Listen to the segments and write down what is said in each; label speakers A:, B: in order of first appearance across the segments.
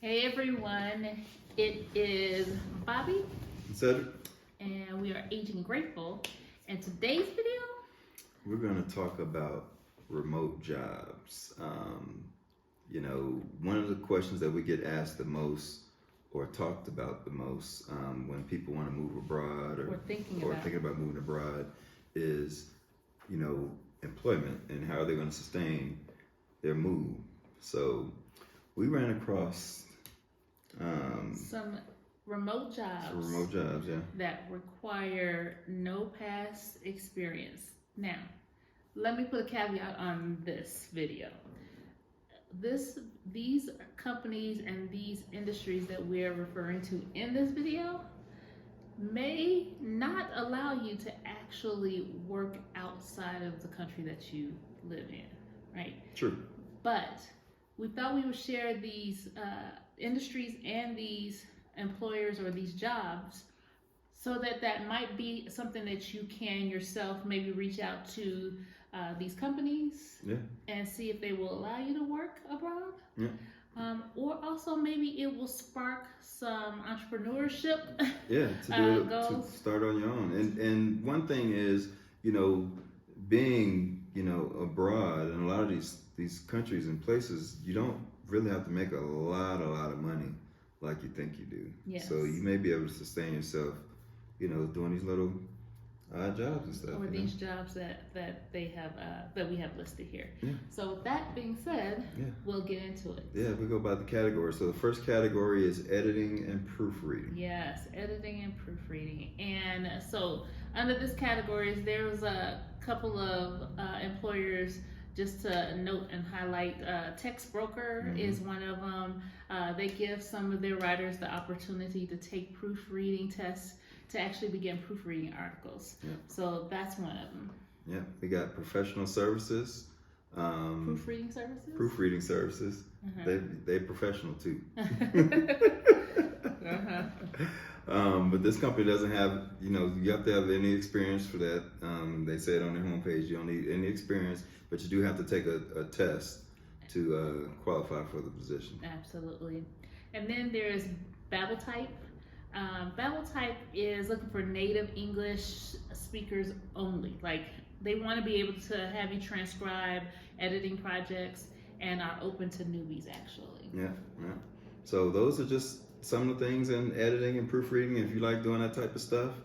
A: Hey everyone, it is Bobby
B: Cedric,
A: and we are Aging Grateful. And today's video,
B: we're going to talk about remote jobs. One of the questions that we get asked the most or talked about the most when people want to move abroad or thinking about moving abroad is, employment and how are they going to sustain their move. So we ran across
A: some remote jobs
B: yeah.
A: that require no past experience. Now, let me put a caveat on this video. These companies and these industries that we're referring to in this video may not allow you to actually work outside of the country that you live in, right?
B: True.
A: But we thought we would share these industries and these employers or these jobs so that might be something that you can yourself maybe reach out to these companies and see if they will allow you to work abroad. Or also maybe it will spark some entrepreneurship.
B: To start on your own. And one thing is, being, abroad in a lot of these countries and places, you don't really have to make a lot of money like you think you do.
A: Yes.
B: So you may be able to sustain yourself, doing these little odd jobs and stuff.
A: Or these jobs that they have that we have listed here.
B: Yeah.
A: So with that being said, we'll get into it.
B: Yeah, we go by the categories. So the first category is editing and proofreading.
A: Yes, editing and proofreading. And so under this category, there's a couple of employers just to note and highlight. Text Broker is one of them. They give some of their writers the opportunity to take proofreading tests to actually begin proofreading articles. So that's one of them.
B: Yeah, we got professional services.
A: Proofreading services?
B: Proofreading services. They professional too. But this company doesn't have, you have to have any experience for that. They say it on their homepage, you don't need any experience, but you do have to take a test to qualify for the position.
A: Absolutely. And then there's Babel Type. Babel Type is looking for native English speakers only. Like they want to be able to have you transcribe editing projects and are open to newbies actually.
B: Yeah. So those are just some of the things in editing and proofreading. If you like doing that type of stuff,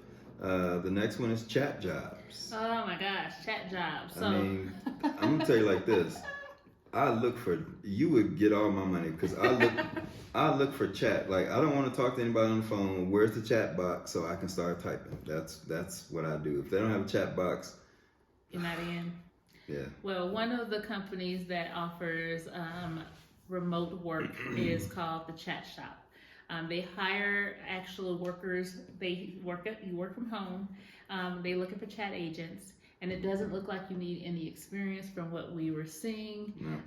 B: the next one is chat jobs.
A: Oh my gosh, chat jobs. So
B: I'm gonna tell you like this. You would get all my money because I look for chat. Like I don't want to talk to anybody on the phone. Where's the chat box so I can start typing? That's what I do. If they don't have a chat box,
A: you're not in.
B: Yeah.
A: Well, one of the companies that offers remote work is called the Chat Shop. They hire actual workers. You work from home. They looking for chat agents. And it doesn't look like you need any experience from what we were seeing. No.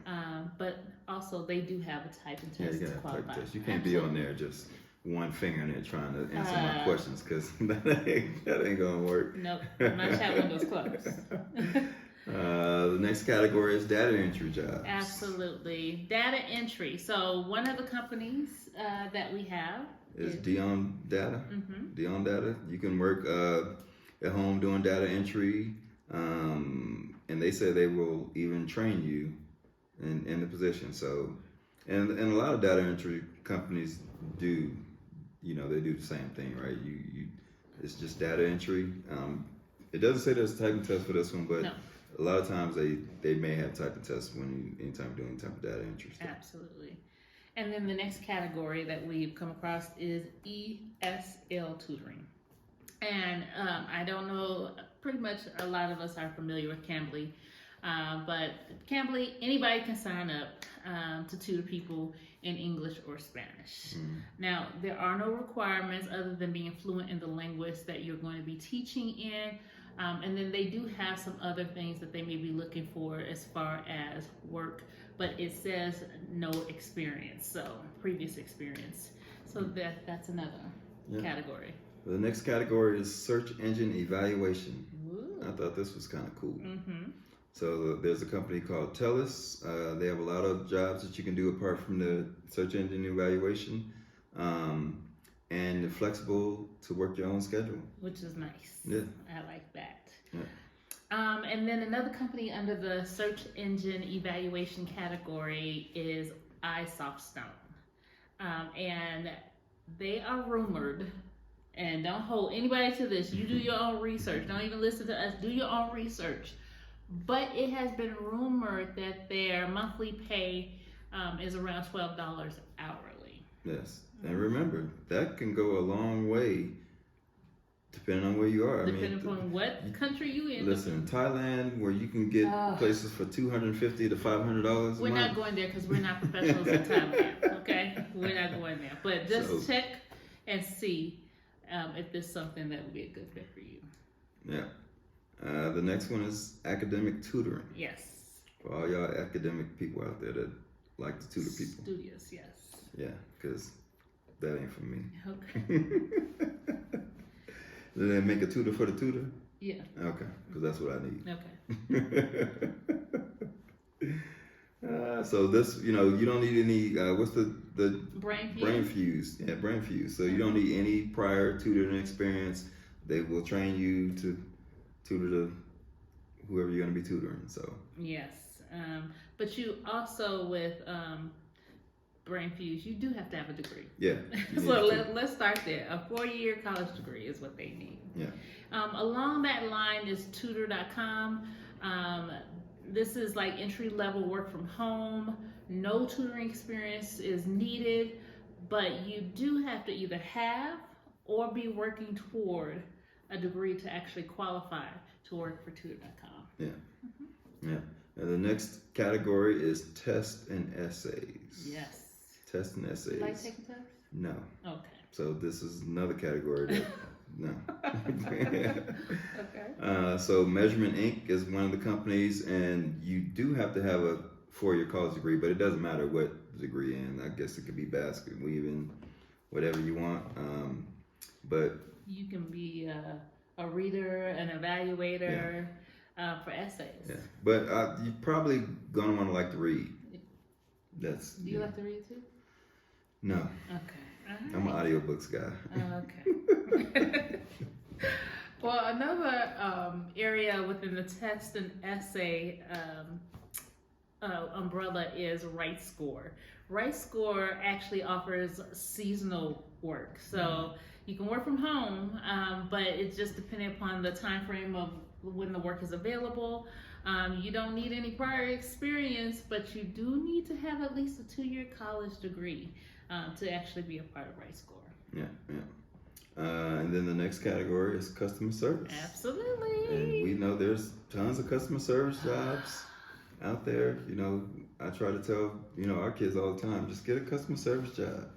A: But also they do have a typing test to qualify.
B: You can't be on there just one finger in there trying to answer my questions because that ain't gonna work.
A: Nope, my chat window's closed.
B: The next category is data entry jobs.
A: Absolutely, data entry. So one of the companies that we have
B: is Dion Data. Dion Data. You can work at home doing data entry. And they say they will even train you in the position. So, and a lot of data entry companies do, they do the same thing, right? It's just data entry. It doesn't say there's a typing test for this one, but a lot of times they may have typing tests anytime you're doing type of data entry stuff.
A: Absolutely. And then the next category that we've come across is ESL Tutoring. And I don't know, pretty much a lot of us are familiar with Cambly, but Cambly, anybody can sign up to tutor people in English or Spanish. Now, there are no requirements other than being fluent in the language that you're going to be teaching in, and then they do have some other things that they may be looking for as far as work, but it says no experience, so previous experience. So that's another category.
B: The next category is search engine evaluation. Ooh. I thought this was kind of cool. So there's a company called TELUS. They have a lot of jobs that you can do apart from the search engine evaluation. And they're flexible to work your own schedule.
A: Which is nice.
B: Yeah.
A: I like that.
B: Yeah.
A: And then another company under the search engine evaluation category is iSoftStone. And they are rumored, and don't hold anybody to this, you do your own research, don't even listen to us, do your own research. But it has been rumored that their monthly pay is around $12 hourly.
B: Yes. And remember, that can go a long way depending on where you are.
A: Depending upon what country you in.
B: Listen, Thailand, where you can get places for $250 to $500
A: We're not going there because we're not professionals in Thailand, okay? We're not going there. But just check and see if there's something that would be a good fit for you.
B: Yeah. The next one is academic tutoring.
A: Yes.
B: For all y'all academic people out there that like to tutor people.
A: Studious, yes.
B: Yeah, because that ain't for me.
A: Okay.
B: Did they make a tutor for the tutor?
A: Yeah.
B: Okay, because that's what I need.
A: Okay.
B: So this, you don't need any, what's the
A: Brain fuse?
B: Brain fuse. Yeah, brain fuse. So you don't need any prior tutoring experience. They will train you to tutor whoever you're going to be tutoring. So
A: yes. But you also, with Brain Fuse, you do have to have a degree.
B: Yeah.
A: So let's start there. A 4-year college degree is what they need.
B: Yeah.
A: Along that line is tutor.com. This is like entry-level work from home. No tutoring experience is needed, but you do have to either have or be working toward a degree to actually qualify to work for tutor.com.
B: Yeah. Mm-hmm. Yeah. And the next category is test and essays.
A: Yes.
B: Test and essays.
A: You like taking tests?
B: No.
A: Okay.
B: So this is another category that, no.
A: Okay.
B: So Measurement Inc. is one of the companies, and you do have to have a 4-year college degree, but it doesn't matter what degree in. I guess it could be basket weaving, whatever you want. But
A: you can be a reader, an evaluator for essays.
B: Yeah, but you're probably gonna want to like to read. That's.
A: Do you like to read too?
B: No.
A: Okay. All right.
B: I'm an audiobooks guy.
A: Okay. Well, another area within the test and essay umbrella is RightScore. RightScore actually offers seasonal work, so you can work from home, but it's just depending upon the time frame of when the work is available. You don't need any prior experience, but you do need to have at least a 2-year college degree to actually be a part of RightScore.
B: Yeah, yeah. And then the next category is customer service.
A: Absolutely.
B: And we know there's tons of customer service jobs out there. I try to tell, our kids all the time, just get a customer service job.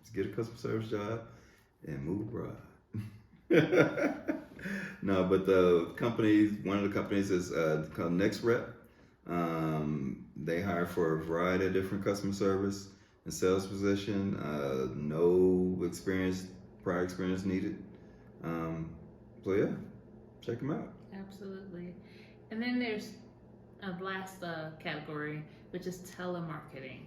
B: Just get a customer service job and move abroad. No, but one of the companies is called NextRep. They hire for a variety of different customer service and sales position. No prior experience needed. So yeah, check them out.
A: Absolutely. And then there's a last category, which is telemarketing.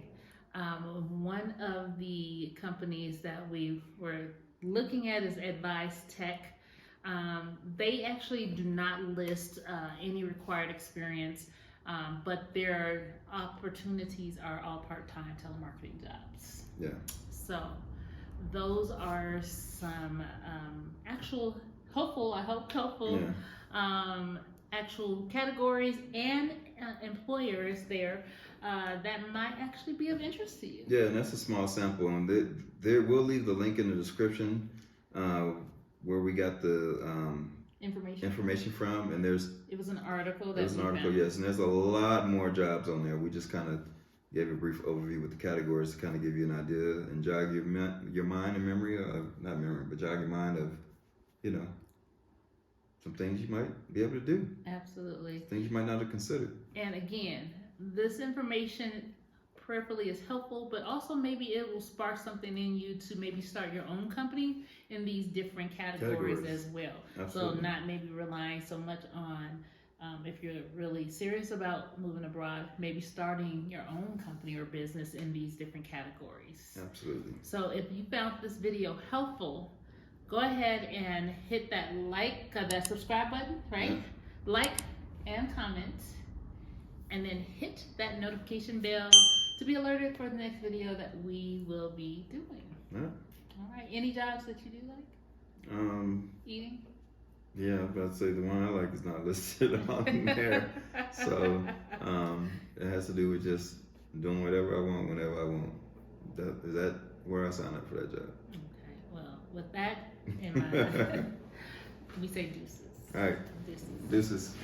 A: One of the companies that we were looking at is Advice Tech. They actually do not list any required experience, but their opportunities are all part-time telemarketing jobs.
B: Yeah.
A: So those are some actual hopeful actual categories and employers there that might actually be of interest to you.
B: Yeah, and that's a small sample, and we'll leave the link in the description where we got the information from, and
A: it was an article.
B: Yes, and there's a lot more jobs on there. We just kind of gave a brief overview with the categories to kind of give you an idea and jog your mind and memory, not memory, but jog your mind of, some things you might be able to do.
A: Absolutely.
B: Things you might not have considered.
A: And again, this information prayerfully is helpful, but also maybe it will spark something in you to maybe start your own company in these different categories as well.
B: Absolutely.
A: So not maybe relying so much on If you're really serious about moving abroad, maybe starting your own company or business in these different categories.
B: Absolutely.
A: So if you found this video helpful, go ahead and hit that that subscribe button, right?
B: Yeah.
A: Like and comment, and then hit that notification bell to be alerted for the next video that we will be doing.
B: Yeah.
A: All right. Any jobs that you do like? Eating?
B: Yeah, I was about to say the one I like is not listed on there. So it has to do with just doing whatever I want whenever I want. Is that where I sign up for that job?
A: Okay. Well, with that in mind, we say deuces.
B: All right.
A: Deuces.
B: Deuces.